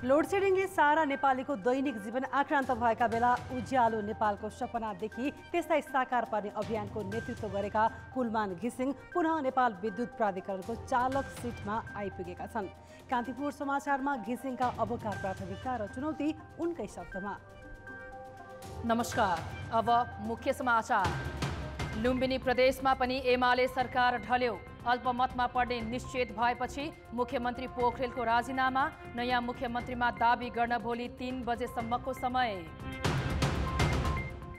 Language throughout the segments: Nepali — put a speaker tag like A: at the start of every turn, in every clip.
A: लोडसेडिङले सारा नेपालीको दैनिक जीवन आक्रान्त भएका बेला उज्यालो नेपालको सपनादेखि त्यसलाई साकार पार्ने अभियानको नेतृत्व गरेका कुलमान घिसिङ पुनः नेपाल विद्युत प्राधिकरणको चालक सिटमा आइपुगेका छन्। कान्तिपुर समाचारमा घिसिङका अबका प्राथमिकता र चुनौती उनकै शब्दमा।
B: नमस्कार, अब मुख्य समाचार। लुम्बिनी प्रदेशमा पनि एमाले सरकार ढल्यो। अल्पमतमा पढ्ने निश्चित भएपछि मुख्यमन्त्री पोखरेलको राजीनामा। नयाँ मुख्यमन्त्रीमा दाबी गर्न भोलि 3 बजेसम्मको समय।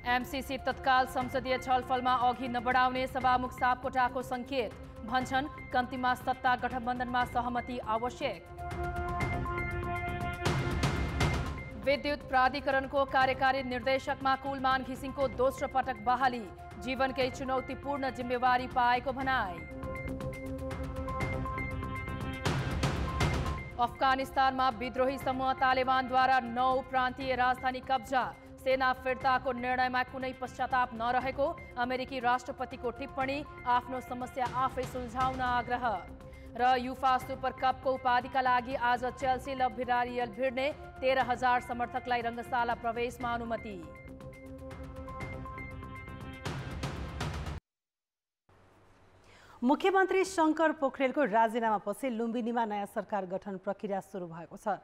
B: एमसीसी तत्काल संसदीय छलफलमा अघि नबढाउने सभामुख सापकोटाको संकेत। भन्छन् कम्तीमा सत्ता गठबन्धनमा सहमति आवश्यक। विद्युत प्राधिकरणको कार्यकारी निर्देशकमा कुलमान घिसिङको दोस्रो पटक बहाली। जीवनकै चुनौतीपूर्ण जिम्मेवारी पाएको भनाई। अफगानिस्तानमा विद्रोही समूह तालिबानद्वारा 9 प्रान्तीय राजधानी कब्जा। सेना फिर्ताको निर्णयमा कुनै पश्चाताप नरहेको अमेरिकी राष्ट्रपतिको टिप्पणी। आफ्नो समस्या आफै सुल्झाउन आग्रह। र युफा सुपर कपको उपाधिका लागि आज चेल्सी र भिरारियल भिड्ने। 13,000 समर्थकलाई रङ्गशाला प्रवेशमा अनुमति।
A: मुख्यमन्त्री शङ्कर पोखरेलको राजीनामापछि लुम्बिनीमा नयाँ सरकार गठन प्रक्रिया सुरु भएको छ।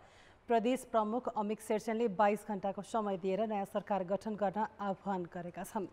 A: प्रदेश प्रमुख अमिक शेरचनले 22 घण्टाको समय दिएर नयाँ सरकार गठन गर्न आह्वान गरेका छन्।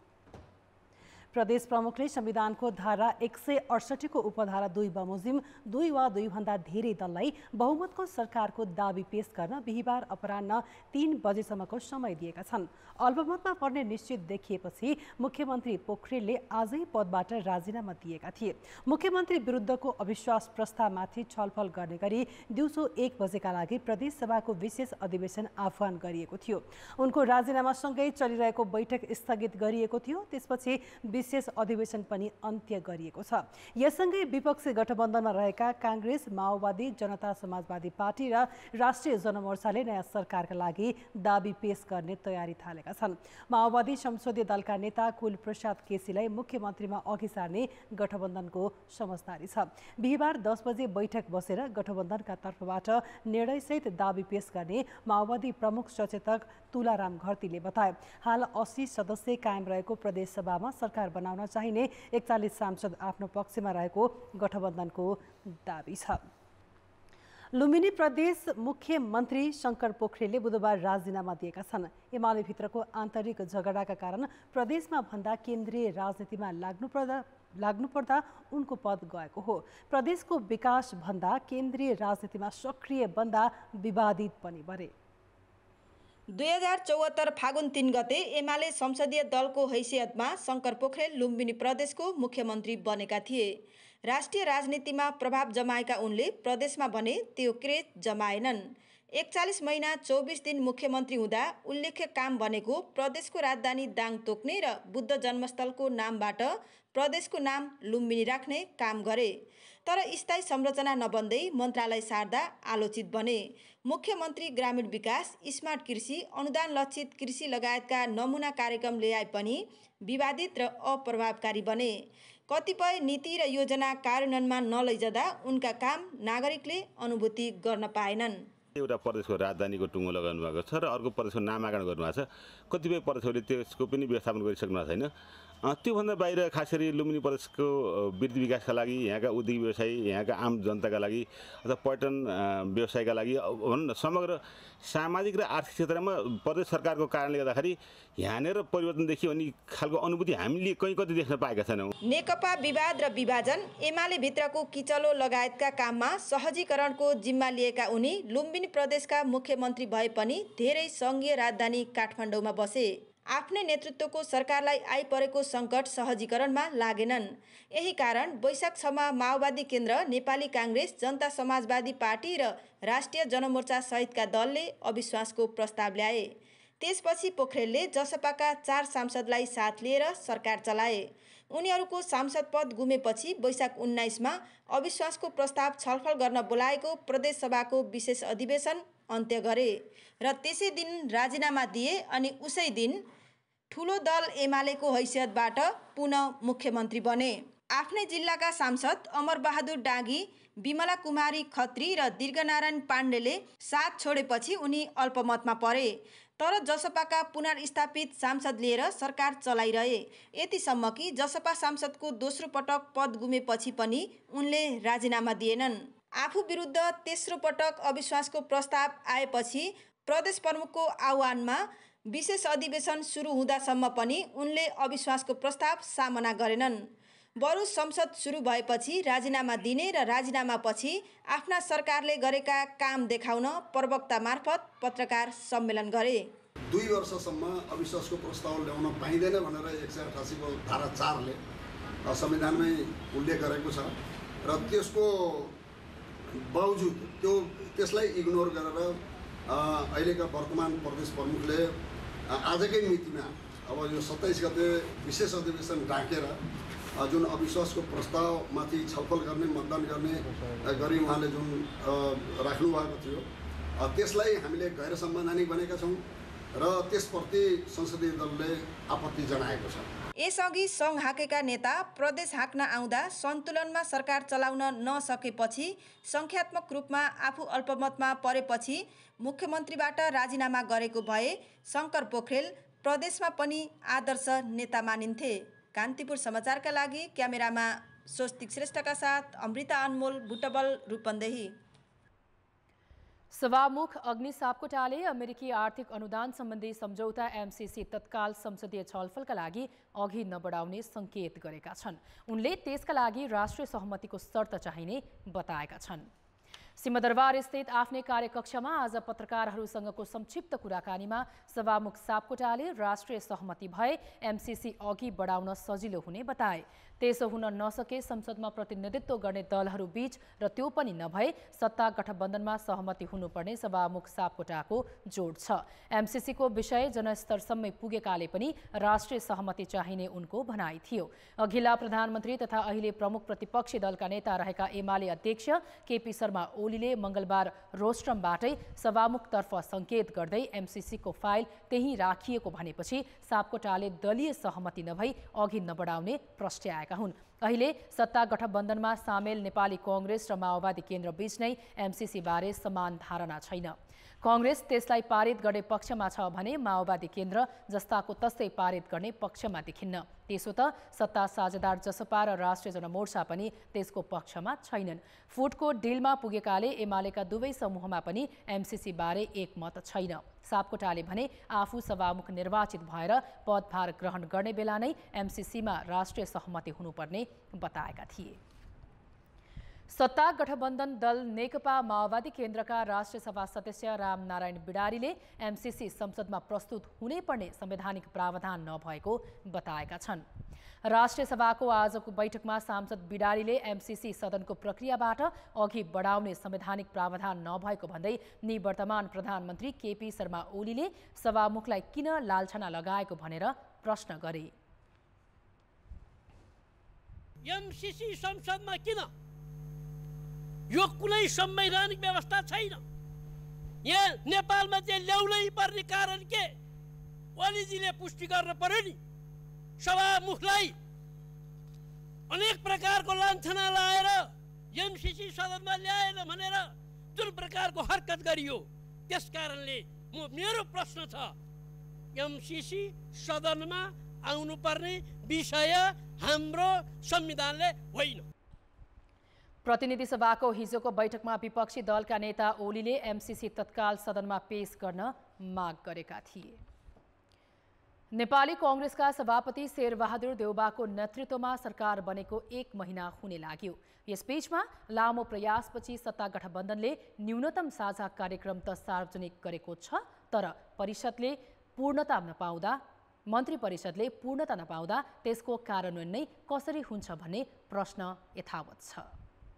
A: प्रदेश प्रमुखले संविधानको धारा 168 को उपधारा 2 बमोजिम 2 वा 2 भन्दा धेरै दललाई बहुमतको सरकारको दाबी पेश गर्न बिहीबार अपराह्न 3 बजेसम्मको समय दिएका छन्। अल्पमतमा पर्ने निश्चित देखिएपछि मुख्यमन्त्री पोखरेलले आजै पदबाट राजीनामा दिएका थिए। मुख्यमन्त्री विरुद्धको अविश्वास प्रस्तावमाथि छलफल गर्ने गरी दिउँसो 1 बजेका लागि प्रदेश सभाको विशेष अधिवेशन आह्वान गरिएको थियो। उनको राजीनामासँगै चलिरहेको बैठक स्थगित गरिएको थियो। त्यसपछि विशेष अधिवेशन पनि अन्त्य गरिएको छ। यससँगै विपक्षी गठबन्धनमा रहेका कांग्रेस, माओवादी, जनता समाजवादी पार्टी र राष्ट्रिय जनमोर्चाले नयाँ सरकारका लागि दाबी पेश गर्ने तयारी थालेका छन्। माओवादी संसदीय दलका नेता कुलप्रसाद केसीलाई मुख्यमन्त्रीमा अघि सार्ने गठबन्धनको समझदारी छ। बिहीबार 10 बजे बैठक बसेर गठबन्धनका तर्फबाट निर्णयसहित दाबी पेश गर्ने माओवादी प्रमुख सचेतक तुलाराम घरतीले बताए। हाल 80 सदस्य कायम रहेको प्रदेश सभामा सरकार बनाउन चाहिने 41 सांसद आफ्नो पक्षमा रहेको गठबन्धनको दाबी छ। लुम्बिनी प्रदेश मुख्यमन्त्री शङ्कर पोखरेलले बुधबार राजीनामा दिएका छन्। एमाले भित्रको आन्तरिक झगडाका कारण प्रदेशमा भन्दा केन्द्रीय राजनीतिमा लाग्नुपर्दा उनको पद गएको हो। प्रदेशको विकास भन्दा केन्द्रीय राजनीतिमा सक्रिय बन्दा विवादित पनि बने।
C: 2074 फागुन 3 गते एमाले संसदीय दलको हैसियतमा शङ्कर पोखरेल लुम्बिनी प्रदेशको मुख्यमन्त्री बनेका थिए। राष्ट्रिय राजनीतिमा प्रभाव जमाएका उनले प्रदेशमा भने त्यो क्रेज जमाएनन्। 41 महिना 24 दिन मुख्यमन्त्री हुँदा उल्लेख्य काम भनेको प्रदेशको राजधानी दाङ तोक्ने र बुद्ध जन्मस्थलको नामबाट प्रदेशको नाम लुम्बिनी राख्ने काम गरे। तर स्थायी संरचना नबन्दै मन्त्रालय सार्दा आलोचित बने। मुख्यमन्त्री ग्रामीण विकास, स्मार्ट कृषि, अनुदान लक्षित कृषि लगायतका नमुना कार्यक्रम ल्याए पनि विवादित र अप्रभावकारी बने। कतिपय नीति र योजना कार्यान्वयनमा नलैजाँदा उनका काम नागरिकले अनुभूति गर्न पाएनन्।
D: एउटा प्रदेशको राजधानीको टुङ्गो लगाउनु भएको छ र अर्को प्रदेशको नामाकरण गर्नुभएको छ। कतिपय प्रदेशहरूले त्यसको पनि व्यवस्थापन गरिसक्नु भएको छैन। त्योभन्दा बाहिर खास गरी लुम्बिनी प्रदेशको वृद्धि विकासका लागि, यहाँका उद्योग व्यवसायी, यहाँका आम जनताका लागि अथवा पर्यटन व्यवसायका लागि भनौँ न समग्र सामाजिक र आर्थिक क्षेत्रमा प्रदेश सरकारको कारणले गर्दाखेरि यहाँनिर परिवर्तन देखियो भन्ने खालको अनुभूति हामीले कति देख्न पाएका छैनौँ।
C: नेकपा विवाद र विभाजन, एमाले भित्रको किचलो लगायतका काममा सहजीकरणको जिम्मा लिएका उनी लुम्बिनी प्रदेशका मुख्यमन्त्री भए पनि धेरै सङ्घीय राजधानी काठमाडौँमा बसे। आफ्नै नेतृत्वको सरकारलाई आइपरेको सङ्कट सहजीकरणमा लागेनन्। यही कारण वैशाख 6मा माओवादी केन्द्र, नेपाली काङ्ग्रेस, जनता समाजवादी पार्टी र राष्ट्रिय जनमोर्चा सहितका दलले अविश्वासको प्रस्ताव ल्याए। त्यसपछि पोखरेलले जसपाका 4 सांसदलाई साथ लिएर सरकार चलाए। उनीहरूको सांसद पद गुमेपछि वैशाख 19मा अविश्वासको प्रस्ताव छलफल गर्न बोलाएको प्रदेश सभाको विशेष अधिवेशन अन्त्य गरे र त्यसै दिन राजीनामा दिए अनि उसै दिन ठुलो दल एमालेको हैसियतबाट पुनः मुख्यमन्त्री बने। आफ्नै जिल्लाका सांसद अमरबहादुर डाँगी, विमला कुमारी खत्री र दीर्घनारायण पाण्डेले साथ छोडेपछि उनी अल्पमतमा परे। तर जसपाका पुनर्स्थापित सांसद लिएर सरकार चलाइरहे। यतिसम्म कि जसपा सांसदको दोस्रो पटक पद गुमेपछि पनि उनले राजीनामा दिएनन्। आफू विरुद्ध तेस्रो पटक अविश्वासको प्रस्ताव आएपछि प्रदेश प्रमुखको आह्वानमा विशेष अधिवेशन सुरु हुँदासम्म पनि उनले अविश्वासको प्रस्ताव सामना गरेनन्। बरु संसद सुरु भएपछि राजीनामा दिने र राजीनामापछि आफ्ना सरकारले गरेका काम देखाउन प्रवक्ता मार्फत पत्रकार सम्मेलन गरे।
E: 2 वर्षसम्म अविश्वासको प्रस्ताव ल्याउन पाइँदैन भनेर 188 को धारा 4 ले संविधानमै उल्लेख गरेको छ र त्यसको बावजुद त्यसलाई इग्नोर गरेर अहिलेका वर्तमान प्रदेश प्रमुखले आजकै मितिमा अब यो 27 गते विशेष अधिवेशन डाकेर जुन अविश्वासको प्रस्तावमाथि छलफल गर्ने मतदान गर्ने गरी उहाँले जुन राख्नु भएको थियो त्यसलाई हामीले गैर संवैधानिक भनेका छौँ र त्यसप्रति संसदीय दलले आपत्ति जनाएको छ।
C: यसअघि सङ्घ हाकेका नेता प्रदेश हाक्न आउँदा सन्तुलनमा सरकार चलाउन नसकेपछि सङ्ख्यात्मक रूपमा आफू अल्पमतमा परेपछि मुख्यमन्त्रीबाट राजीनामा गरेको भए शङ्कर पोखरेल प्रदेशमा पनि आदर्श नेता मानिन्थे। कान्तिपुर समाचारका लागि क्यामेरामा स्वस्तिक श्रेष्ठका साथ अमृता अनमोल, बुटबल, रूपन्देही।
B: सभामुख अग्नि सापकोटाले अमेरिकी आर्थिक अनुदान सम्बन्धी सम्झौता एमसीसी तत्काल संसदीय छलफलका लागि अघि नबढाउने संकेत गरेका छन्। उनले त्यसका लागि राष्ट्रिय सहमतिको शर्त चाहिने बताएका छन्। सिंहदरबार स्थित आफ्नै कार्यकक्षमा आज पत्रकारहरूसँगको संक्षिप्त कुराकानीमा सभामुख सापकोटाले राष्ट्रिय सहमति भए एमसीसी अघि बढाउन सजिलो हुने बताए। त्यसो हुन नसके संसदमा प्रतिनिधित्व गर्ने दलहरू बीच र त्यो पनि नभए सत्ता गठबन्धनमा सहमति हुनुपर्ने सभामुख सापकोटाको जोड छ। एमसीसीको विषय जनस्तरसम्मै पुगेकाले पनि राष्ट्रिय सहमति चाहिने उनको भनाइ थियो। अघिल्ला प्रधानमन्त्री तथा अहिले प्रमुख प्रतिपक्षी दलका नेता रहेका एमाले अध्यक्ष केपी शर्मा ओलीले मंगलबार रोस्ट्रमबाटै सभामुखतर्फ संकेत गर्दै एमसीसीको फाइल त्यही राखिएको भनेपछि सापकोटाले दलीय सहमति नभई अघि नबढाउने प्रस्ट्याएका हुन्। अहिले सत्ता गठबन्धनमा सामेल नेपाली कांग्रेस र माओवादी केन्द्र बीच नै एमसीसी बारे समान धारणा छैन। कांग्रेस त्यसलाई पारित गर्ने पक्षमा छ भने माओवादी केन्द्र जस्ताको तस्तै पारित गर्ने पक्षमा देखिन्न। त्यसो त सत्ता साझेदार जसपा र राष्ट्रिय जनमोर्चा पनि त्यसको पक्षमा छैनन्। फुटको डिलमा पुगेकाले एमालेका दुवै समूहमा पनि एमसीसी बारे एकमत छैन। सापकोटाले भने आफू सभामुख निर्वाचित भएर पदभार ग्रहण गर्ने बेला नै एमसीसीमा राष्ट्रिय सहमति हुनुपर्ने बताएका थिए। सत्ता गठबन्धन दल नेकपा माओवादी केन्द्रका राष्ट्रिय सभा सदस्य रामनारायण बिडारीले एमसीसी संसदमा प्रस्तुत हुनै पर्ने संवैधानिक प्रावधान नभएको बताएका छन्। राष्ट्रिय सभाको आजको बैठकमा सांसद बिडारीले एमसीसी सदनको प्रक्रियाबाट अघि बढाउने संवैधानिक प्रावधान नभएको भन्दै निवर्तमान प्रधानमन्त्री केपी शर्मा ओलीले सभामुखलाई किन लालछना लगाएको भनेर प्रश्न गरे।
F: एमसीसी संसदमा किन? यो कुनै संवैधानिक व्यवस्था छैन। यहाँ नेपालमा चाहिँ ल्याउनै पर्ने कारण के? ओलीजीले पुष्टि गर्न पर्यो नि। सभामुखलाई अनेक प्रकारको लान्छना लाएर एमसीसी सदनमा ल्याएन भनेर जुन प्रकारको हरकत गरियो, त्यस कारणले मेरो प्रश्न छ, एमसीसी सदनमा आउनुपर्ने विषय हाम्रो संविधानले होइन।
B: प्रतिनिधि सभाको हिजोको बैठकमा विपक्षी दलका नेता ओलीले एमसीसी तत्काल सदनमा पेश गर्न माग गरेका थिए। नेपाली कांग्रेसका सभापति शेरबहादुर देउबाको नेतृत्वमा सरकार बनेको 1 महिना हुने लाग्यो। यसबीचमा लामो प्रयासपछि सत्ता गठबन्धनले न्यूनतम साझा कार्यक्रम त सार्वजनिक गरेको छ, तर मन्त्री परिषदले पूर्णता नपाउँदा त्यसको कार्यान्वयन नै कसरी हुन्छ भन्ने प्रश्न यथावत छ।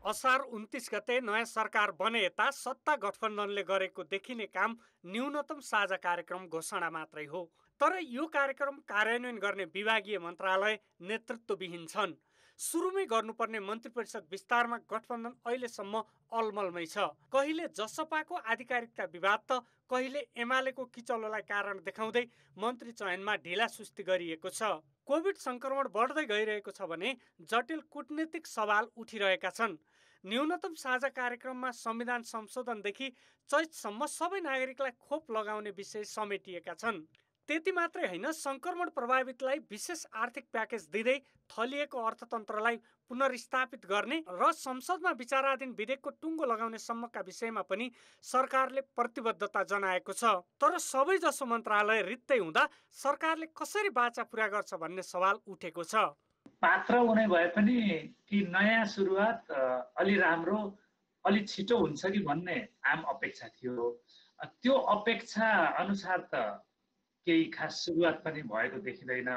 G: असार 29 गते नयाँ सरकार बने यता सत्ता गठबन्धनले गरेको देखिने काम न्यूनतम साझा कार्यक्रम घोषणा मात्रै हो। तर यो कार्यक्रम कार्यान्वयन गर्ने विभागीय मन्त्रालय नेतृत्वविहीन छन्। सुरुमै गर्नुपर्ने मन्त्री परिषद विस्तारमा गठबन्धन अहिलेसम्म अलमलमै छ। कहिले जसपाको आधिकारिकता विवाद त कहिले एमालेको किचलोलाई कारण देखाउँदै मन्त्री चयनमा ढिलासुस्ती गरिएको छ। कोभिड संक्रमण बढ्दै गइरहेको छ भने जटिल कूटनीतिक सवाल उठिरहेका छन्। न्यूनतम साझा कार्यक्रममा संविधान संशोधनदेखि चैतसम्म सबै नागरिकलाई खोप लगाउने विषय समेटिएका छन्। त्यति मात्रै होइन, संक्रमण प्रभावितलाई विशेष आर्थिक प्याकेज दिँदै थलिएको अर्थतन्त्रलाई पुनर्स्थापित गर्ने र संसदमा विचाराधीन विधेयकको टुङ्गो लगाउने सम्मका विषयमा पनि सरकारले प्रतिबद्धता जनाएको छ। तर सबैजसो मन्त्रालय रित्तै हुँदा सरकारले कसरी बाचा पुरा गर्छ भन्ने सवाल उठेको छ।
H: पात्र हुने भए पनि कि नयाँ सुरुवात अलि राम्रो अलि छिटो हुन्छ कि भन्ने आम अपेक्षा थियो। त्यो अपेक्षा अनुसार त केही खास सुरुवात पनि भएको देखिँदैन।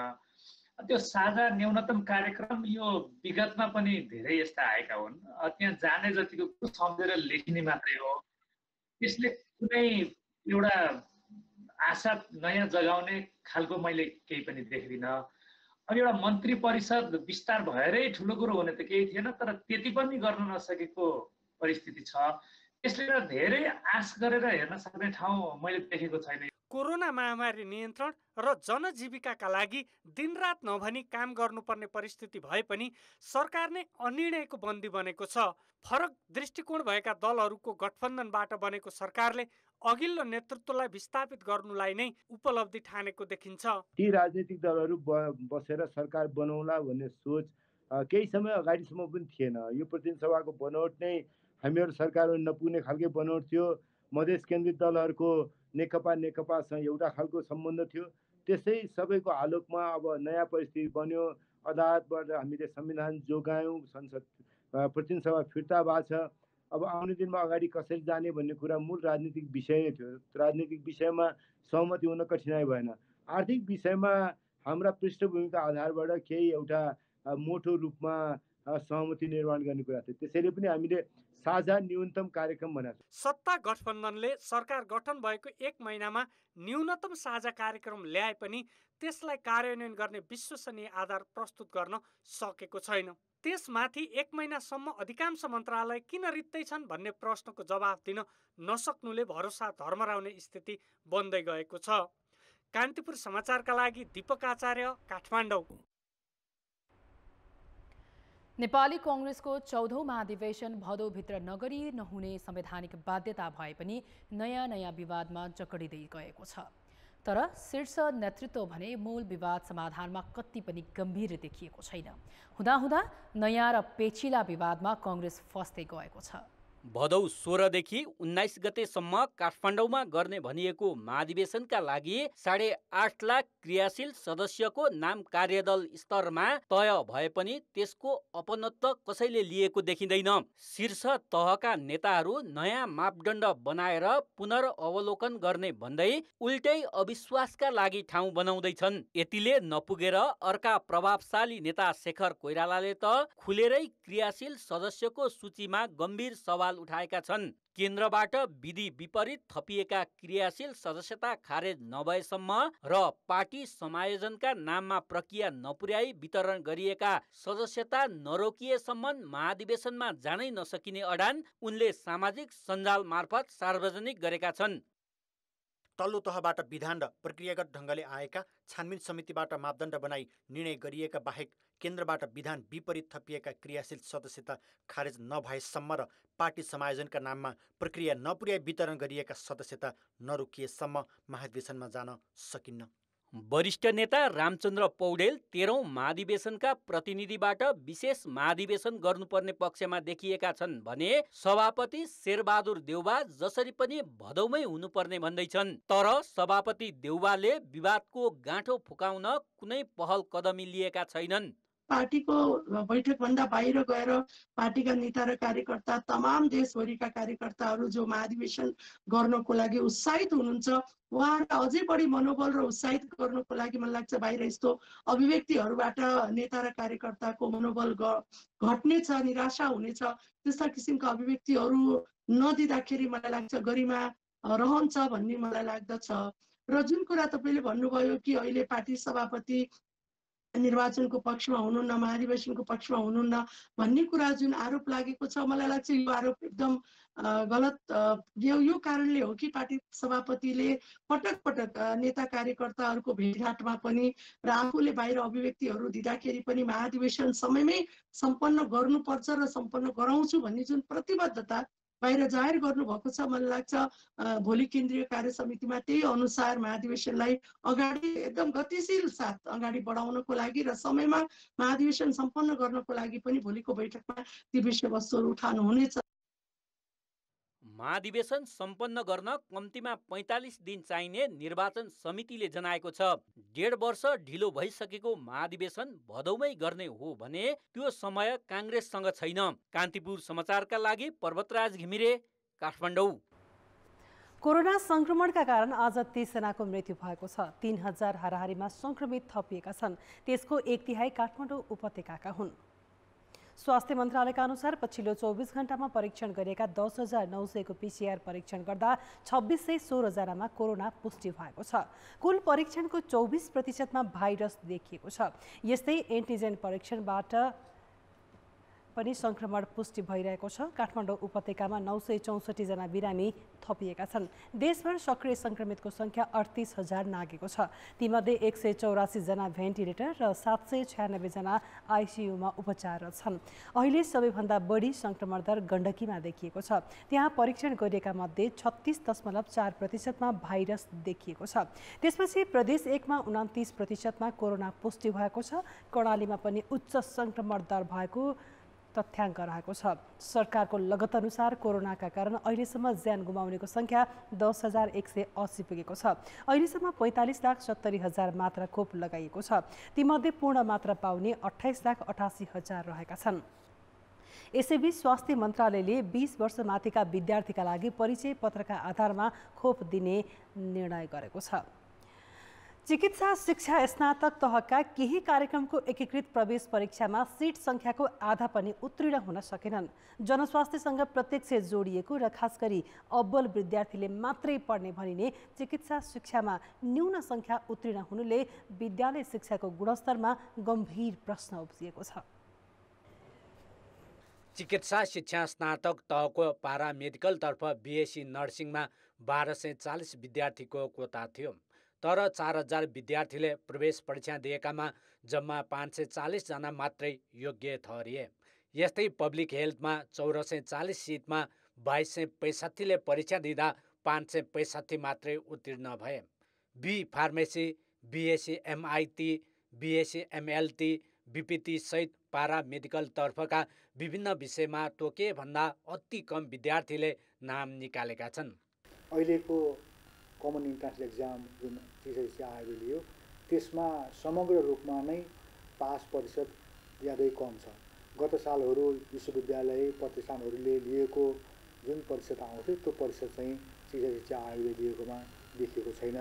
H: त्यो साझा न्यूनतम कार्यक्रम यो विगतमा पनि धेरै यस्ता आएका हुन्। त्यहाँ जाने जतिको सम्झेर लेखिने मात्रै हो। त्यसले कुनै एउटा आशा नयाँ जगाउने खालको मैले केही पनि देख्दिनँ। अब एउटा मन्त्री परिषद विस्तार भएरै ठुलो कुरो हुने त केही थिएन, तर त्यति पनि गर्न नसकेको परिस्थिति छ। त्यसले धेरै आश गरेर हेर्न सक्ने ठाउँ मैले देखेको छैन।
G: कोरोना महामारी नियन्त्रण र जनजीविकाका लागि दिनरात नभनी काम गर्नुपर्ने परिस्थिति भए पनि सरकार नै अनिर्णयको बन्दी बनेको छ। फरक दृष्टिकोण भएका दलहरूको गठबन्धनबाट बनेको सरकारले अघिल्लो नेतृत्वलाई विस्थापित गर्नुलाई नै उपलब्धि ठानेको देखिन्छ।
I: ती राजनीतिक दलहरू बसेर सरकार बनाउला भन्ने सोच केही समय अगाडिसम्म पनि थिएन। यो प्रतिनिधि सभाको बनोट नै हामीहरू सरकारमा नपुग्ने खालको बनोट थियो। मधेस केन्द्रित दलहरूको नेकपासँग एउटा खालको सम्बन्ध थियो। त्यसै सबैको आलोकमा अब नयाँ परिस्थिति बन्यो। अदालतबाट हामीले संविधान जोगायौँ, संसद प्रतिनिधि सभा फिर्ता भएको छ। अब आउने दिनमा अगाडि कसरी जाने भन्ने कुरा मूल राजनीतिक विषय नै थियो। राजनीतिक विषयमा सहमति हुन कठिनाइ भएन। आर्थिक विषयमा हाम्रा पृष्ठभूमिका आधारबाट केही एउटा मोटो रूपमा सहमति निर्माण गर्ने कुरा थियो। त्यसैले पनि हामीले साझा न्यूनतम कार्यक्रम बनाएको छ।
G: सत्ता गठबन्धनले सरकार गठन भएको 1 महिनामा न्यूनतम साझा कार्यक्रम ल्याए पनि त्यसलाई कार्यान्वयन गर्ने विश्वसनीय आधार प्रस्तुत गर्न सकेको छैन। त्यसमाथि 1 महिनासम्म अधिकांश मन्त्रालय किन रित्तै छन् भन्ने प्रश्नको जवाफ दिन नसक्नुले भरोसा धर्मराउने स्थिति बन्दै गएको छ। कान्तिपुर समाचारका लागि दीपक आचार्य, काठमाडौँ।
B: नेपाली कांग्रेसको 14औं महाधिवेशन भदौभित्र नगरी नहुने संवैधानिक बाध्यता भए पनि नयाँ विवादमा जकडिँदै गएको छ। तर शीर्ष नेतृत्व भने मूल विवाद समाधानमा कति पनि गम्भीर देखिएको छैन। हुँदाहुँदा नयाँ र पेचिला विवादमा कांग्रेस फस्दै गएको छ।
J: भदौ 16 देखि 19 गतेसम्म काठमाडौँमा गर्ने भनिएको महाधिवेशनका लागि 8.5 लाख क्रियाशील सदस्यको नाम कार्यदल स्तरमा तय भए पनि त्यसको अपनत्व कसैले लिएको देखिँदैन। शीर्ष तहका नेताहरू नयाँ मापदण्ड बनाएर पुनर्अवलोकन गर्ने भन्दै उल्टै अविश्वासका लागि ठाउँ बनाउँदैछन्। यतिले नपुगेर अर्का प्रभावशाली नेता शेखर कोइरालाले त खुलेरै क्रियाशील सदस्यको सूचीमा गम्भीर सवाल उठाएका छन्। केन्द्रबाट विधि विपरीत थपिएका क्रियाशील सदस्यता खारेज नभएसम्म र पार्टी समायोजनका नाममा प्रक्रिया नपुर्याई वितरण गरिएका सदस्यता नरोकिएसम्म महाधिवेशनमा जानै नसकिने अडान उनले सामाजिक सञ्जाल मार्फत सार्वजनिक गरेका छन्।
K: तल्लो तहबाट विधान र प्रक्रियागत ढङ्गले आएका छानबिन समितिबाट मापदण्ड बनाई निर्णय गरिएका बाहेक केन्द्रबाट विधान विपरीत थपिएका क्रियाशील सदस्यता खारेज नभएसम्म र पार्टी समायोजनका नाममा प्रक्रिया नपुर्याई वितरण गरिएका सदस्यता नरोकिएसम्म महाधिवेशनमा जान सकिन्न।
J: वरिष्ठ नेता रामचन्द्र पौडेल 13औं महाधिवेशनका प्रतिनिधिबाट विशेष महाधिवेशन गर्नुपर्ने पक्षमा देखिएका छन् भने सभापति शेरबहादुर देउबा जसरी पनि भदौमै हुनुपर्ने भन्दैछन्। तर सभापति देउबाले विवादको गाँठो फुकाउन कुनै पहल कदमी लिएका छैनन्।
L: पार्टीको बैठकभन्दा बाहिर गएर पार्टीका नेता र कार्यकर्ता तमाम देशभरिका कार्यकर्ताहरू जो महाधिवेशन गर्नको लागि उत्साहित हुनुहुन्छ उहाँहरूलाई अझै बढी मनोबल र उत्साहित गर्नको लागि मलाई लाग्छ बाहिर यस्तो अभिव्यक्तिहरूबाट नेता र कार्यकर्ताको मनोबल घट्नेछ, निराशा हुनेछ। त्यस्ता किसिमका अभिव्यक्तिहरू नदिँदाखेरि मलाई लाग्छ गरिमा रहन्छ भन्ने मलाई लाग्दछ। र जुन कुरा तपाईँले भन्नुभयो कि अहिले पार्टी सभापति निर्वाचनको पक्षमा हुनुहुन्न, महाधिवेशनको पक्षमा हुनुहुन्न भन्ने कुरा जुन आरोप लागेको छ, मलाई लाग्छ यो आरोप एकदम गलत यो कारणले हो कि पार्टी सभापतिले पटक पटक नेता कार्यकर्ताहरूको भेटघाटमा पनि र आफूले बाहिर अभिव्यक्तिहरू दिँदाखेरि पनि महाधिवेशन समयमै सम्पन्न गर्नुपर्छ र सम्पन्न गराउँछु भन्ने जुन प्रतिबद्धता बाहिर जाहेर गर्नुभएको छ, मलाई लाग्छ भोलि केन्द्रीय कार्य समितिमा त्यही अनुसार महाधिवेशनलाई अगाडि एकदम गतिशील साथ अगाडि बढाउनको लागि र समयमा महाधिवेशन सम्पन्न गर्नको लागि पनि भोलिको बैठकमा ती विषयवस्तुहरू उठाउनु हुनेछ।
J: महाधिवेशन सम्पन्न गर्न कम्तीमा 45 दिन चाहिने निर्वाचन समितिले जनाएको छ। 1.5 वर्ष ढिलो भइसकेको महाधिवेशन भदौमै गर्ने हो भने त्यो समय काङ्ग्रेससँग छैन। कान्तिपुर समाचारका लागि पर्वतराज घिमिरे, काठमाडौँ।
A: कोरोना संक्रमणका कारण आज 30 जनाको मृत्यु भएको छ। 3000 हाराहारीमा संक्रमित थपिएका छन्। त्यसको 1/3 काठमाडौँ उपत्यकाका हुन्। स्वास्थ्य मन्त्रालयका अनुसार पछिल्लो 24 घण्टामा परीक्षण गरिएका 10,900 को PCR परीक्षण गर्दा 2616 जनामा कोरोना पुष्टि भएको छ। कुल परीक्षणको 24% भाइरस देखिएको छ। यस्तै एन्टिजेन परीक्षणबाट पनि संक्रमण पुष्टि भइरहेको छ। काठमाडौँ उपत्यकामा 964 जना बिरामी थपिएका छन्। देशभर सक्रिय संक्रमितको संख्या 38,000 नागेको छ। तीमध्ये 184 जना भेन्टिलेटर र 796 जना आइसियुमा उपचाररत छन्। अहिले सबैभन्दा बढी संक्रमण दर गण्डकीमा देखिएको छ। त्यहाँ परीक्षण गरिएका मध्ये 36.4% भाइरस देखिएको छ। त्यसपछि प्रदेश 1 मा 29% कोरोना पुष्टि भएको छ। कर्णालीमा पनि उच्च संक्रमण दर भएको तथ्याङ्क रहेको छ। सरकारको लगत अनुसार कोरोनाका कारण अहिलेसम्म ज्यान गुमाउनेको संख्या 10,180 पुगेको छ। अहिलेसम्म 45,70,000 मात्रा खोप लगाइएको छ। तीमध्ये पूर्ण मात्रा पाउने 28,88,000 रहेका छन्। यसैबीच स्वास्थ्य मन्त्रालयले 20 वर्ष माथिका विद्यार्थीका लागि परिचय पत्रका आधारमा खोप दिने निर्णय गरेको छ। चिकित्सा शिक्षा स्नातक तहका केही कार्यक्रमको एकीकृत प्रवेश परीक्षामा सिट संख्याको आधा पनि उत्तीर्ण हुन सकेनन्। जनस्वास्थ्यसँग प्रत्यक्ष जोडिएको र खास गरी अब्बल विद्यार्थीले मात्रै पढ्ने भनिने चिकित्सा शिक्षामा न्यून संख्या उत्तीर्ण हुनुले विद्यालय शिक्षाको गुणस्तरमा गम्भीर प्रश्न उब्जिएको छ।
J: चिकित्सा शिक्षा स्नातक तहको पारामेडिकलतर्फ BSc नर्सिङमा 1240 विद्यार्थीको कोटा थियो। तर 4000 विद्यार्थीले प्रवेश परीक्षा दिएकामा जम्मा 540 जना मात्रै योग्य ठहरिए। यस्तै पब्लिक हेल्थमा 1440 सिटमा 2265 ले परीक्षा दिँदा 565 मात्रै उत्तीर्ण भए। B pharmacy, BSc MIT, BSc MLT, BPT सहित पारामेडिकल तर्फका विभिन्न विषयमा तोके भन्दा अति कम विद्यार्थीले नाम निकालेका छन्।
M: अहिलेको कमन इन्ट्रान्स एक्जाम जुन चिकित्सा आयोगले लियो त्यसमा समग्र रूपमा नै पास प्रतिशत ज्यादै कम छ। गत सालहरू विश्वविद्यालय प्रतिष्ठानहरूले लिएको जुन प्रतिशत आउँथ्यो त्यो प्रतिशत चाहिँ चिकित्सा आयोगले लिएकोमा देखिएको छैन।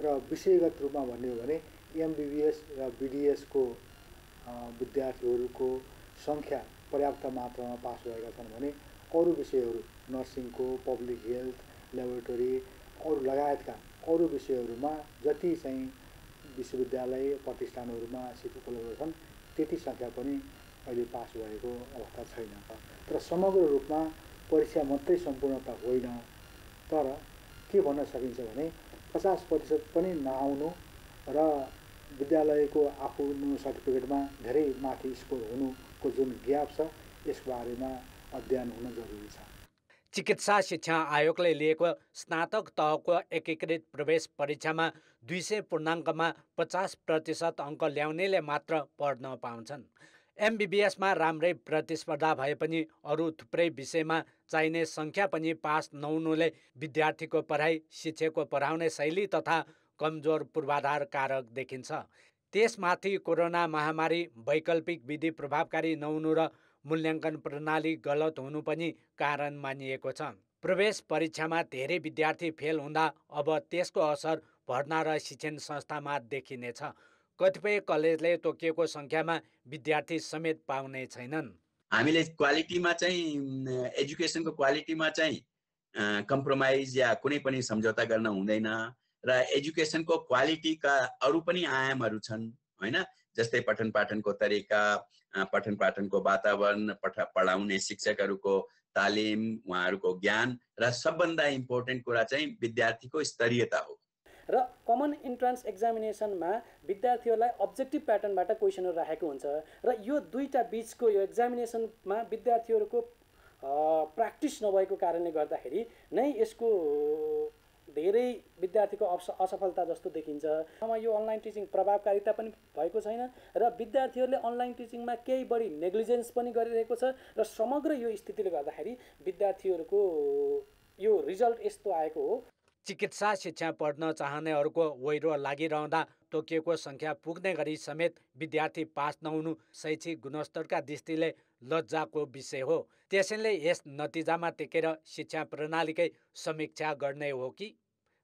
M: र विषयगत रूपमा भन्ने हो भने MBBS र BDS को विद्यार्थीहरूको सङ्ख्या पर्याप्त मात्रामा पास भएका छन् भने अरू विषयहरू नर्सिङको, पब्लिक हेल्थ, ल्याबोरेटरी अरू लगायतका अरू विषयहरूमा जति चाहिँ विश्वविद्यालय प्रतिष्ठानहरूमा सिट उपलब्ध छन् त्यति सङ्ख्या पनि अहिले पास भएको अवस्था छैन। तर समग्र रूपमा परीक्षा मात्रै सम्पूर्णता होइन। तर के भन्न सकिन्छ भने 50% पनि नआउनु र विद्यालयको आफ्नो सर्टिफिकेटमा धेरै माथि स्कोर हुनुको जुन ग्याप छ यसबारेमा अध्ययन हुन जरुरी छ।
J: चिकित्सा शिक्षा आयोगले लिएको स्नातक तहको एकीकृत प्रवेश परीक्षामा 200 पूर्णाङ्कमा 50% अङ्क ल्याउनेले मात्र पढ्न पाउँछन्। MBBSमा राम्रै प्रतिस्पर्धा भए पनि अरू थुप्रै विषयमा चाहिने सङ्ख्या पनि पास नहुनुले विद्यार्थीको पढाइ, शिक्षकको पढाउने शैली तथा कमजोर पूर्वाधार कारक देखिन्छ। त्यसमाथि कोरोना महामारी, वैकल्पिक विधि प्रभावकारी नहुनु र मूल्याङ्कन प्रणाली गलत हुनु पनि कारण मानिएको छ। प्रवेश परीक्षामा धेरै विद्यार्थी फेल हुँदा अब त्यसको असर भर्ना र शिक्षण संस्थामा देखिनेछ। कतिपय कलेजले तोकिएको सङ्ख्यामा विद्यार्थी समेत पाउने छैनन्।
N: हामीले क्वालिटीमा चाहिँ एजुकेसनको क्वालिटीमा चाहिँ कम्प्रोमाइज या कुनै पनि सम्झौता गर्न हुँदैन र एजुकेसनको क्वालिटीका अरू पनि आयामहरू छन् हैन। जस्तै पठन पाठनको तरिका, पठन पाठनको वातावरण, पढाउने शिक्षकहरूको तालिम, उहाँहरूको ज्ञान र सबभन्दा इम्पोर्टेन्ट कुरा चाहिँ विद्यार्थीको स्तरीयता हो।
O: र कमन इन्ट्रान्स एक्जामिनेसनमा विद्यार्थीहरूलाई अब्जेक्टिभ प्याटर्नबाट क्वेसनहरू राखेको हुन्छ र यो दुईटा बिचको यो एक्जामिनेसनमा विद्यार्थीहरूको प्र्याक्टिस नभएको कारणले गर्दाखेरि नै यसको धेरै विद्यार्थीको असफलता जस्तो देखिन्छ। यो अनलाइन टिचिङ प्रभावकारिता पनि भएको छैन र विद्यार्थीहरूले अनलाइन टिचिङमा केही बढी नेग्लिजेन्स पनि गरिरहेको छ र समग्र यो स्थितिले गर्दाखेरि विद्यार्थीहरूको यो रिजल्ट यस्तो आएको हो।
J: चिकित्सा शिक्षा पढ्न चाहनेहरूको वैरो लागिरहँदा तोकिएको सङ्ख्या पुग्ने गरी समेत विद्यार्थी पास नहुनु शैक्षिक गुणस्तरका दृष्टिले लज्जाको विषय हो। त्यसैले यस नतिजामा टेकेर शिक्षा प्रणालीकै समीक्षा गर्ने हो कि?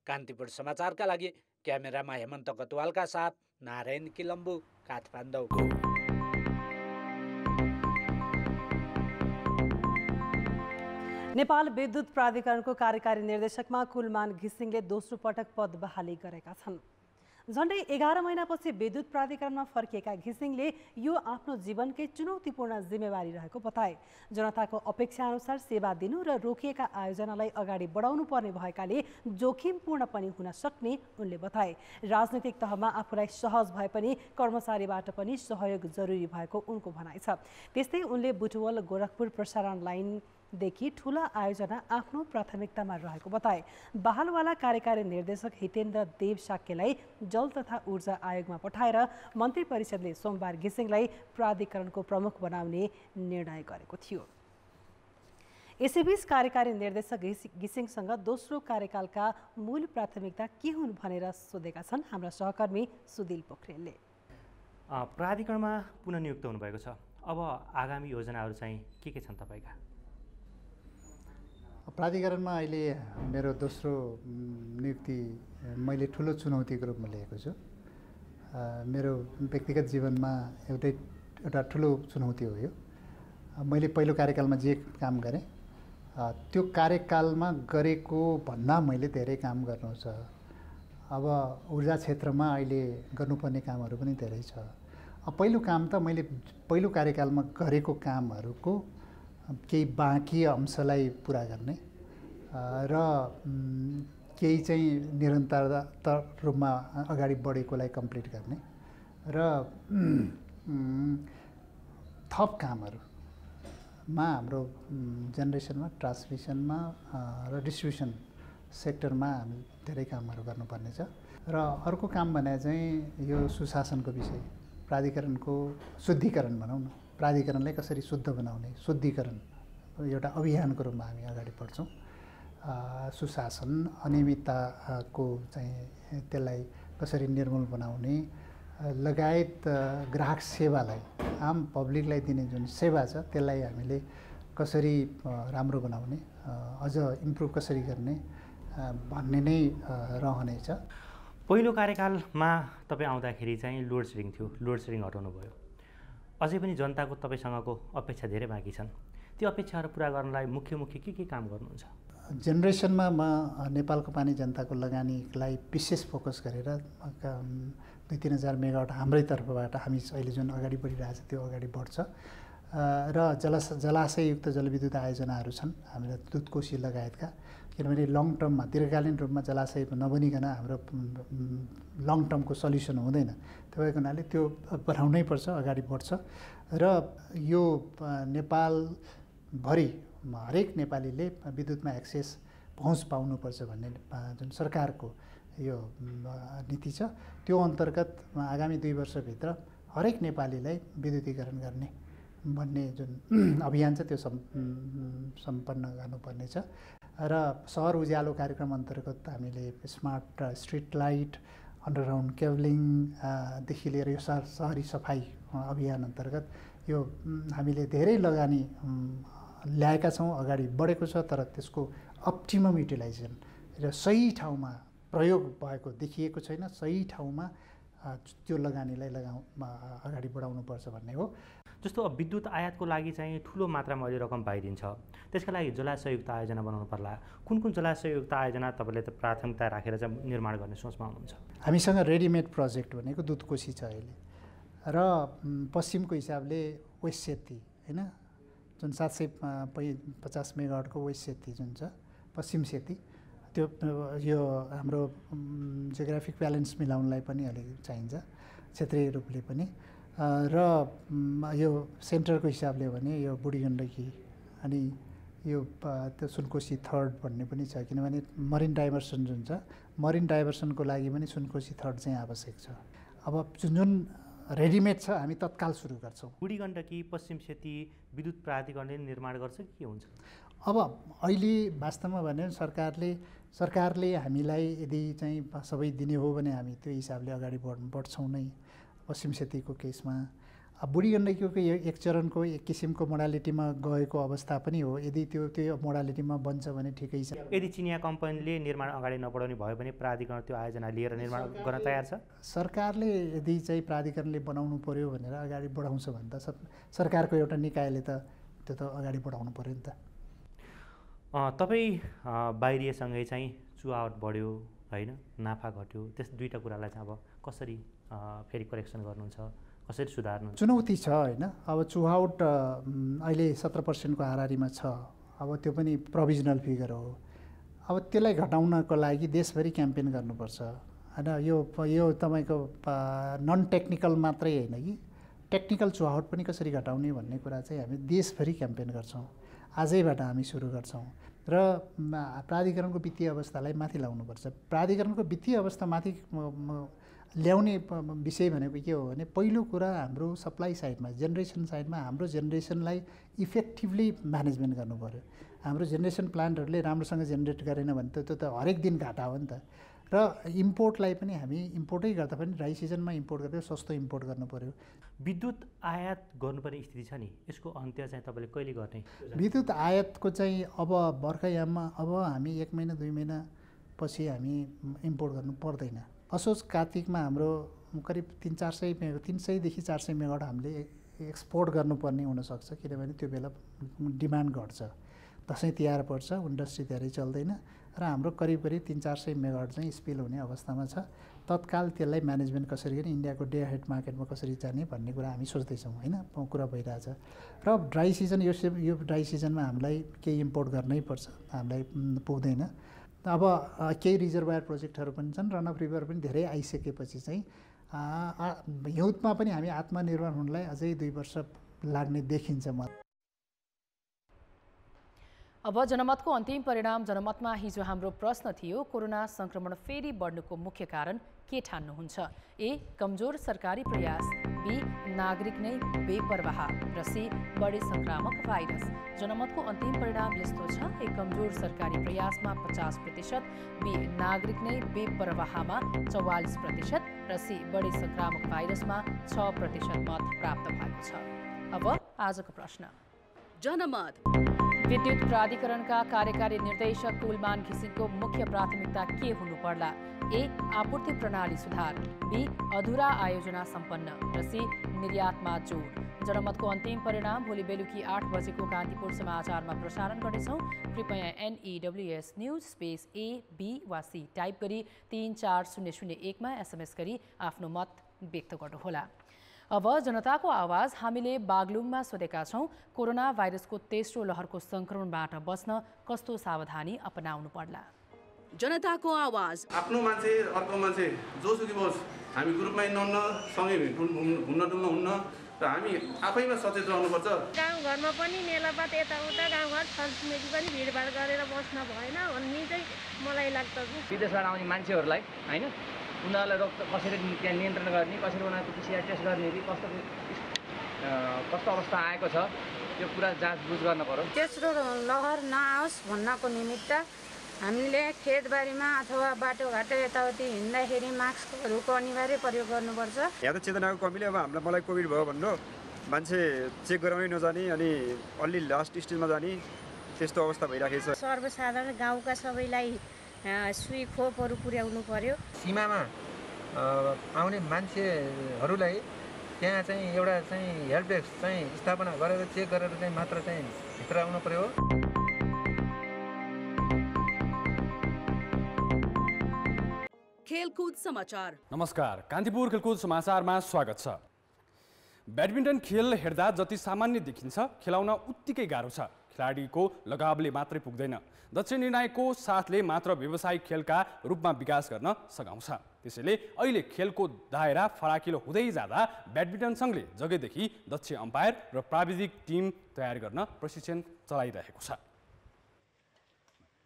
J: कान्तिपुर समाचारका लागि क्यामेरामा हेमन्त कटुवालका साथ नारायण किलम्बु, काठमाडौँ।
A: नेपाल विद्युत प्राधिकरणको कार्यकारी निर्देशकमा कुलमान घिसिङले दोस्रो पटक पद बहाली गरेका छन्। झन्डै 11 महिनापछि विद्युत प्राधिकरणमा फर्किएका घिसिङले यो आफ्नो जीवनकै चुनौतीपूर्ण जिम्मेवारी रहेको बताए। जनताको अपेक्षाअनुसार सेवा दिनु र रोकिएका आयोजनालाई अगाडि बढाउनु पर्ने भएकाले जोखिमपूर्ण पनि हुन सक्ने उनले बताए। राजनैतिक तहमा आफूलाई सहज भए पनि कर्मचारीबाट पनि सहयोग जरुरी भएको उनको भनाइ छ। त्यस्तै उनले बुटवल गोरखपुर प्रसारण लाइनदेखि ठुला आयोजना आफ्नो प्राथमिकतामा रहेको बताए। बहालवाला कार्यकारी निर्देशक हितेन्द्र देव साक्यलाई जल तथा ऊर्जा आयोगमा पठाएर मन्त्री परिषदले सोमबार घिसिङलाई प्राधिकरणको प्रमुख बनाउने निर्णय गरेको थियो। यसैबीच कार्यकारी निर्देशक घिसिङसँग दोस्रो कार्यकालका मूल प्राथमिकता के हुन् भनेर सोधेका छन् हाम्रा सहकर्मी सुदिल पोखरेलले।
P: प्राधिकरणमा पुनः नियुक्त हुनुभएको छ, अब आगामी योजनाहरू चाहिँ के छन् तपाईँका?
M: प्राधिकरणमा अहिले मेरो दोस्रो नियुक्ति मैले ठुलो चुनौतीको रूपमा लिएको छु। मेरो व्यक्तिगत जीवनमा एउटा ठुलो चुनौती हो यो। मैले पहिलो कार्यकालमा जे काम गरेँ त्यो कार्यकालमा गरेको भन्दा मैले धेरै काम गर्नु छ। अब ऊर्जा क्षेत्रमा अहिले गर्नुपर्ने कामहरू पनि धेरै छ। पहिलो काम त मैले पहिलो कार्यकालमा गरेको कामहरूको केही बाँकी अंशलाई पुरा गर्ने र केही चाहिँ निरन्तरता रूपमा अगाडि बढेकोलाई कम्प्लिट गर्ने र थप कामहरूमा हाम्रो जेनेरेसनमा, ट्रान्समिसनमा र डिस्ट्रिब्युसन सेक्टरमा हामी धेरै कामहरू गर्नुपर्ने छ। र अर्को काम भने चाहिँ यो सुशासनको विषय, प्राधिकरणको शुद्धिकरण भनौँ न, प्राधिकरणलाई कसरी शुद्ध बनाउने, शुद्धिकरण एउटा अभियानको रूपमा हामी अगाडि बढ्छौँ। सुशासन, अनियमितताको चाहिँ त्यसलाई कसरी निर्मूल बनाउने लगायत ग्राहक सेवालाई, आम पब्लिकलाई दिने जुन सेवा छ त्यसलाई हामीले कसरी राम्रो बनाउने, अझ इम्प्रुभ कसरी गर्ने भन्ने नै रहनेछ।
P: पहिलो कार्यकालमा तपाईँ आउँदाखेरि चाहिँ लोड सेडिङ थियो, लोड सेडिङ हटाउनु भयो। अझै पनि जनताको तपाईँसँगको अपेक्षा धेरै बाँकी छन्। त्यो अपेक्षाहरू पुरा गर्नलाई मुख्य के काम गर्नुहुन्छ?
M: जेनेरेसनमा म नेपालको पानी जनताको लगानीलाई विशेष फोकस गरेर 2-3 हजार मेगावाट हाम्रै तर्फबाट हामी अहिले जुन अगाडि बढिरहेछ त्यो अगाडि बढ्छ र जलाशययुक्त जलविद्युत आयोजनाहरू छन् हामीलाई दुधकोशी लगायतका। किनभने लङ टर्ममा, दीर्घकालीन रूपमा जलाशय नबनिकन हाम्रो लङ टर्मको सल्युसन हुँदैन। त्यो भएको हुनाले त्यो बनाउनै पर्छ, अगाडि बढ्छ र यो नेपालभरि हरेक नेपालीले विद्युतमा एक्सेस पहुँच पाउनुपर्छ भन्ने जुन सरकारको यो नीति छ त्यो अन्तर्गत आगामी 2 वर्षभित्र हरेक नेपालीलाई विद्युतीकरण गर्ने भन्ने जुन अभियान छ त्यो सम्पन्न गर्नुपर्ने छ। र सहर उज्यालो कार्यक्रम अन्तर्गत हामीले स्मार्ट स्ट्रिट लाइट, अन्डरग्राउन्ड केबलिङदेखि लिएर यो सहरी सफाई अभियान अन्तर्गत यो हामीले धेरै लगानी ल्याएका छौँ, अगाडि बढेको छ। तर त्यसको अप्टिमम युटिलाइजेसन र सही ठाउँमा प्रयोग भएको देखिएको छैन। सही ठाउँमा त्यो लगानीलाई अगाडि बढाउनुपर्छ भन्ने हो।
P: जस्तो अब विद्युत आयातको लागि चाहिँ ठुलो मात्रामा अहिले रकम पाइदिन्छ, त्यसका लागि जलाशययुक्त आयोजना बनाउनु पर्ला। कुन जलाशययुक्त आयोजना तपाईँले त प्राथमिकता राखेर चाहिँ निर्माण गर्ने सोचमा हुनुहुन्छ?
M: हामीसँग रेडिमेड प्रोजेक्ट भनेको दुधकोशी छ अहिले।
Q: र पश्चिमको हिसाबले वेस्ट सेती होइन जुन 750 मेगावाटको वेस्ट सेती जुन छ पश्चिम सेती त्यो यो हाम्रो जियोग्राफिक ब्यालेन्स मिलाउनलाई पनि अलिक चाहिन्छ क्षेत्रीय रूपले पनि र यो सेन्टरको हिसाबले भने यो बुढी गण्डकी अनि यो त्यो सुनकोशी थर्ड भन्ने पनि छ किनभने मरिन डाइभर्सन जुन छ मरिन डाइभर्सनको लागि पनि सुनकोशी थर्ड चाहिँ आवश्यक छ। अब जुन रेडिमेड छ हामी तत्काल सुरु गर्छौँ।
P: बुढी गण्डकी पश्चिम सेती विद्युत प्राधिकरणले निर्माण गर्छ कि के हुन्छ?
Q: अब अहिले वास्तवमा भने सरकारले हामीलाई यदि चाहिँ सबै दिने हो भने हामी त्यो हिसाबले अगाडि बढ्छौँ नै। पश्चिम सेतीको केसमा अब बुढी गण्डकीको एक चरणको एक किसिमको मोडालिटीमा गएको अवस्था पनि हो। यदि त्यो मोडालिटीमा बन्छ भने ठिकै छ।
P: यदि चिनिया कम्पनीले निर्माण अगाडि नबढाउने भयो भने प्राधिकरण त्यो आयोजना लिएर निर्माण गर्न तयार छ?
Q: सरकारले यदि चाहिँ प्राधिकरणले बनाउनु पर्यो भनेर अगाडि बढाउँछ भने त सरकारको एउटा निकायले त त्यो त अगाडि बढाउनु पर्यो नि त।
P: तपाईँ बाहिरिएसँगै चाहिँ चुहावट बढ्यो होइन, नाफा घट्यो, त्यस दुईवटा कुरालाई चाहिँ अब कसरी फेरि करेक्सन गर्नुहुन्छ, कसरी सुधार्नु?
Q: चुनौती छ होइन। अब चुहावट अहिले 17% को हाराहारीमा छ। अब त्यो पनि प्रोभिजनल फिगर हो। अब त्यसलाई घटाउनको लागि देशभरि क्याम्पेन गर्नुपर्छ होइन। यो तपाईँको नन टेक्निकल मात्रै होइन कि टेक्निकल चुहावट पनि कसरी घटाउने भन्ने कुरा चाहिँ हामी देशभरि क्याम्पेन गर्छौँ। आजैबाट हामी सुरु गर्छौँ र प्राधिकरणको वित्तीय अवस्थालाई माथि ल्याउनुपर्छ। प्राधिकरणको वित्तीय अवस्था माथि ल्याउने विषय भनेको के हो भने पहिलो कुरा हाम्रो सप्लाई साइडमा जेनेरेसन साइडमा हाम्रो जेनेरेसनलाई इफेक्टिभली म्यानेजमेन्ट गर्नु पर्यो। हाम्रो जेनेरेसन प्लान्टहरूले राम्रोसँग जेनेरेट गरेन भने त त्यो त हरेक दिन घाटा हो नि त। र इम्पोर्टलाई पनि हामी इम्पोर्टै गर्दा पनि ड्राई सिजनमा इम्पोर्ट गरेर सस्तो इम्पोर्ट गर्नु पर्यो।
P: विद्युत आयात गर्नुपर्ने स्थिति छ नि, यसको अन्त्य चाहिँ तपाईँले कहिले गर्ने?
Q: विद्युत आयातको चाहिँ अब बर्खायाममा अब हामी 1 महिना 2 महिना पछि हामी इम्पोर्ट गर्नु पर्दैन। असोज कार्तिकमा हाम्रो करिब 300देखि 400 मेगावाट हामीले एक्सपोर्ट गर्नुपर्ने हुनसक्छ किनभने त्यो बेला डिमान्ड घट्छ। दसैँ तिहार पर्छ, इन्डस्ट्री धेरै चल्दैन र हाम्रो करिब 300-400 मेगावाट चाहिँ स्पिल हुने अवस्थामा छ। तत्काल त्यसलाई म्यानेजमेन्ट कसरी गर्ने, इन्डियाको डे हेड मार्केटमा कसरी जाने भन्ने कुरा हामी सोच्दैछौँ होइन, कुरा भइरहेछ। र ड्राई सिजन यो ड्राई सिजनमा हामीलाई केही इम्पोर्ट गर्नै पर्छ, हामीलाई पुग्दैन। अब केही रिजर्भर प्रोजेक्टहरू पनि छन्, रन अफ रिभर पनि धेरै आइसकेपछि चाहिँ हिउँदमा पनि हामी आत्मनिर्भर हुनलाई अझै 2 वर्ष लाग्ने देखिन्छ।
B: अब जनमतको अन्तिम परिणाम। जनमतमा हिजो हाम्रो प्रश्न थियो, कोरोना संक्रमण फेरि बढ्नुको मुख्य कारण के ठान्नुहुन्छ? ए, कमजोर सरकारी प्रयास, बी, नागरिक नै बेपरवाह र सी, बढी संक्रामक भाइरस। जनमतको अन्तिम परिणाम यस्तो छ, ए, कमजोर सरकारी प्रयासमा 50%, बी, नागरिक नै बेपरवाहमा 44% र सी, बढी संक्रामक भाइरसमा 6% मत प्राप्त भएको छ। अब आजको प्रश्न। जनमत। विद्युत प्राधिकरणका कार्यकारी निर्देशक कुलमान घिसिङको मुख्य प्राथमिकता के हुनु पर्ला? ए, आपूर्ति प्रणाली सुधार, बी, अधुरा आयोजना सम्पन्न र सी, निर्यातमा जोड। जनमतको अन्तिम परिणाम भोलि बेलुकी 8 बजेको कान्तिपुर समाचारमा प्रसारण गर्नेछौँ। कृपया NEWS news space A, B वा C टाइप गरी 34001 मा SMS गरी आफ्नो मत व्यक्त गर्नुहोला। अब जनताको आवाज। हामीले बागलुङमा सोधेका छौँ, कोरोना भाइरसको तेस्रो लहरको संक्रमणबाट बच्न कस्तो सावधानी अपनाउनु पर्ला? जनताको आवाज।
R: आफ्नो मान्छे अर्को मान्छे जोसुकै होस्, हामी ग्रुपमा हिँड्नुहुन्न, सँगै घुम्न डुल्न हुन्न र हामी आफैमा सचेत रहनुपर्छ।
S: गाउँघरमा पनि मेलापात यताउता गाउँघर छरछिमेकी पनि भिडभाड गरेर बस्न भएन भन्ने चाहिँ मलाई लाग्छ।
T: विदेशबाट आउने मान्छेहरूलाई होइन, उनीहरूलाई कसरी त्यहाँ नियन्त्रण गर्ने, कसरी उनीहरूको PCR टेस्ट गर्ने, कस्तो अवस्था आएको छ त्यो पुरा जाँचबुझ गर्न पर्यो।
S: तेस्रो लहर नआओस् भन्नको निमित्त हामीले खेतबारीमा अथवा बाटोघाटो यताउति हिँड्दाखेरि मास्कहरूको अनिवार्य प्रयोग गर्नुपर्छ।
U: यहाँ त चेतनाको कमीले अब मलाई कोभिड भयो भन्नु मान्छे चेक गराउनै नजाने अनि अलि लास्ट स्टेजमा जाने त्यस्तो अवस्था भइराखेको छ।
S: सर्वसाधारण गाउँका सबैलाई सुई खोपहरू पुर्याउनु पर्यो।
V: सीमामा आउने मान्छेहरूलाई त्यहाँ चाहिँ एउटा चाहिँ हेल्प डेस्क चाहिँ स्थापना गरेर चेक गरेर चाहिँ मात्र चाहिँ भित्र आउनु पर्यो।
B: खेलकुद समाचार।
W: नमस्कार, कान्तिपुर खेलकुद समाचारमा स्वागत छ।
D: ब्याडमिन्टन खेल हेर्दा जति सामान्य देखिन्छ खेलाउन उत्तिकै गाह्रो छ। खेलाडीको लगावले मात्रै पुग्दैन, दक्ष निर्णायकको साथले मात्र व्यावसायिक खेलका रूपमा विकास गर्न सघाउँछ। त्यसैले अहिले खेलको दायरा फराकिलो हुँदै जाँदा ब्याडमिन्टन सङ्घले जगैदेखि दक्ष अम्पायर र प्राविधिक टिम तयार गर्न प्रशिक्षण चलाइरहेको छ।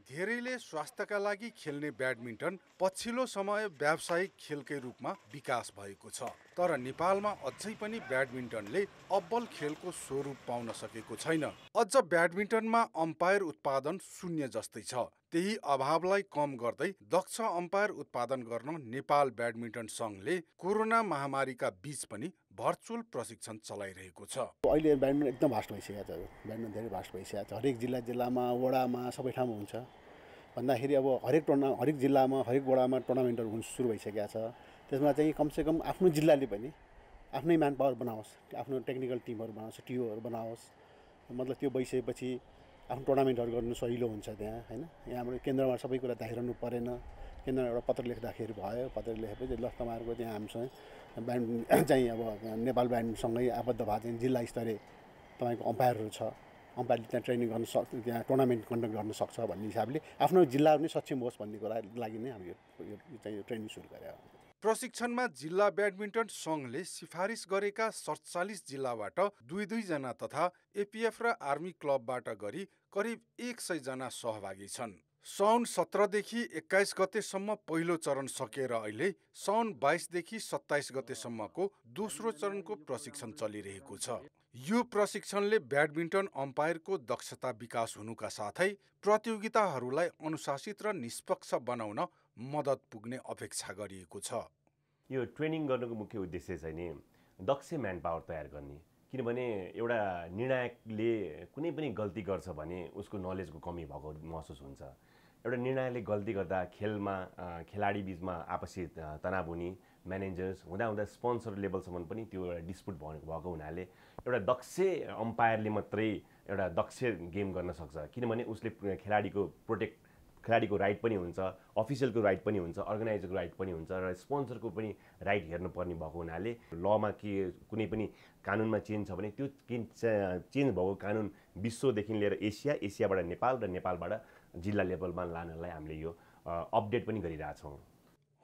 E: धेरैले स्वास्थ्यका लागि खेल्ने ब्याडमिन्टन पछिल्लो समय व्यावसायिक खेलकै रूपमा विकास भएको छ। तर नेपालमा अझै पनि ब्याडमिन्टनले अब्बल खेलको स्वरूप पाउन सकेको छैन। अझ ब्याडमिन्टनमा अम्पायर उत्पादन शून्य जस्तै छ। त्यही अभावलाई कम गर्दै दक्ष अम्पायर उत्पादन गर्न नेपाल ब्याडमिन्टन सङ्घले कोरोना महामारीका बीच पनि भर्चुअल प्रशिक्षण चलाइरहेको छ।
W: अहिले ब्याडमिन्टन एकदम भास्ट भइसकेको छ। ब्याडमिन्टन धेरै भास्ट भइसकेको छ। हरेक जिल्लामा वडामा सबै ठाउँमा हुन्छ भन्दाखेरि अब हरेक जिल्लामा हरेक वडामा टुर्नामेन्टहरू हुन सुरु भइसकेको छ। त्यसमा चाहिँ कमसेकम आफ्नो जिल्लाले पनि आफ्नै म्यान पावर बनाओस्, आफ्नो टेक्निकल टिमहरू बनाओस्, टिओहरू बनाओस्। मतलब त्यो भइसकेपछि आफ्नो टुर्नामेन्टहरू गर्नु सजिलो हुन्छ त्यहाँ, होइन। यहाँबाट केन्द्रमा सबै कुरा दाखिरहनु परेन। केन्द्रमा एउटा पत्र लेख्दाखेरि भयो। पत्र लेखेपछि ल तपाईँहरूको त्यहाँ हामीसँग ब्याडमिन्टन चाहिँ अब नेपाल ब्याडमिन्टनसँगै आबद्ध भएको चाहिँ जिल्ला स्तरीय तपाईँको अम्पायरहरू छ। अम्पायरले त्यहाँ ट्रेनिङ गर्न सक्छ, त्यहाँ टुर्नामेन्ट कन्डक्ट गर्न सक्छ भन्ने हिसाबले आफ्नो जिल्ला पनि सक्षम होस् भन्ने कुरा लागि नै हामी यो चाहिँ ट्रेनिङ सुरु गरेका हौँ।
E: प्रशिक्षणमा जिल्ला ब्याडमिन्टन सङ्घले सिफारिस गरेका 47 जिल्लाबाट 2-2 जना तथा एपिएफ र आर्मी क्लबबाट गरी करिब 100 जना सहभागी छन्। साउन 17 देखि 21 गतेसम्म पहिलो चरण सकेर अहिले साउन 22 देखि 27 गतेसम्मको दोस्रो चरणको प्रशिक्षण चलिरहेको छ। यो प्रशिक्षणले ब्याडमिन्टन अम्पायरको दक्षता विकास हुनुका साथै प्रतियोगिताहरूलाई अनुशासित र निष्पक्ष बनाउन मद्दत पुग्ने अपेक्षा गरिएको छ।
X: यो ट्रेनिङ गर्नुको मुख्य उद्देश्य चाहिँ नि दक्ष म्यान पावर तयार गर्ने। किनभने एउटा निर्णायकले कुनै पनि गल्ती गर्छ भने उसको नलेजको कमी भएको महसुस हुन्छ। एउटा निर्णायकले गल्ती गर्दा खेलमा खेलाडी बीचमा आपसी तनाव हुने, म्यानेजर्स हुँदा स्पोन्सर लेभलसम्म पनि त्यो एउटा डिस्प्युट भएको हुनाले एउटा दक्ष अम्पायरले मात्रै एउटा दक्ष गेम गर्न सक्छ। किनभने उसले खेलाडीको राइट पनि हुन्छ, अफिसियलको राइट पनि हुन्छ, अर्गनाइजरको राइट पनि हुन्छ र स्पोन्सरको पनि राइट हेर्नुपर्ने भएको हुनाले लमा कुनै पनि कानुनमा चेन्ज छ भने त्यो चेन्ज भएको कानुन विश्वदेखि लिएर एसियाबाट नेपाल र नेपालबाट जिल्ला लेभलमा लानलाई हामीले यो अपडेट पनि गरिरहेछौँ।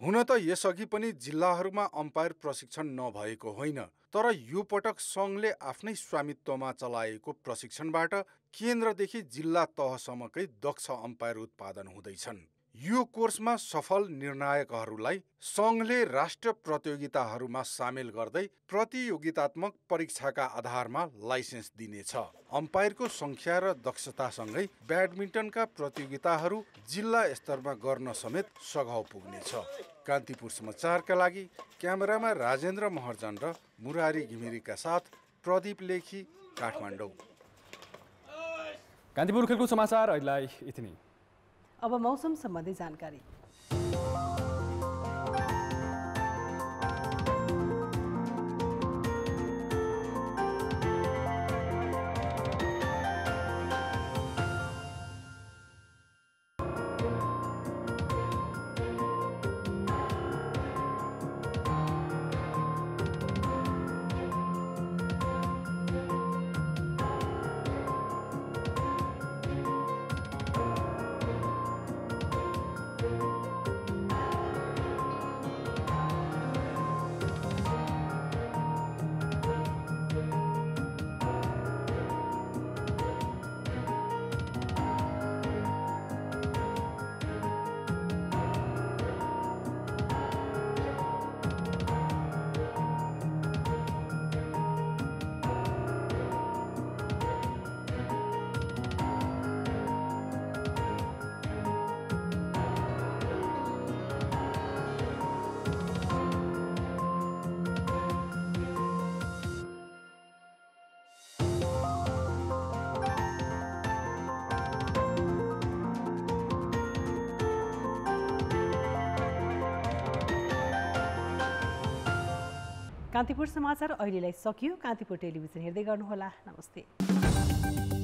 E: हुन त यसअघि पनि जिल्लाहरूमा अम्पायर प्रशिक्षण नभएको होइन, तर यो पटक सङ्घले आफ्नै स्वामित्वमा चलाएको प्रशिक्षणबाट केन्द्रदेखि जिल्ला तहसम्मकै दक्ष अम्पायर उत्पादन हुँदैछन्। यो कोर्समा सफल निर्णायकहरूलाई सङ्घले राष्ट्रिय प्रतियोगिताहरूमा सामेल गर्दै प्रतियोगितात्मक परीक्षाका आधारमा लाइसेन्स दिनेछ। अम्पायरको सङ्ख्या र दक्षतासँगै ब्याडमिन्टनका प्रतियोगिताहरू जिल्ला स्तरमा गर्न समेत सघाउ पुग्नेछ। कान्तिपुर समाचारका लागि क्यामेरामा राजेन्द्र महर्जन र मुरारी घिमिरेका साथ प्रदीप लेखी, काठमाडौँ।
D: कान्तिपुर खेलकुद समाचार अहिलेलाई यति नै।
A: अब मौसम सम्बन्धी जानकारी। कान्तिपुर समाचार अहिलेलाई सकियो। कान्तिपुर टेलिभिजन हेर्दै गर्नुहोला। नमस्ते।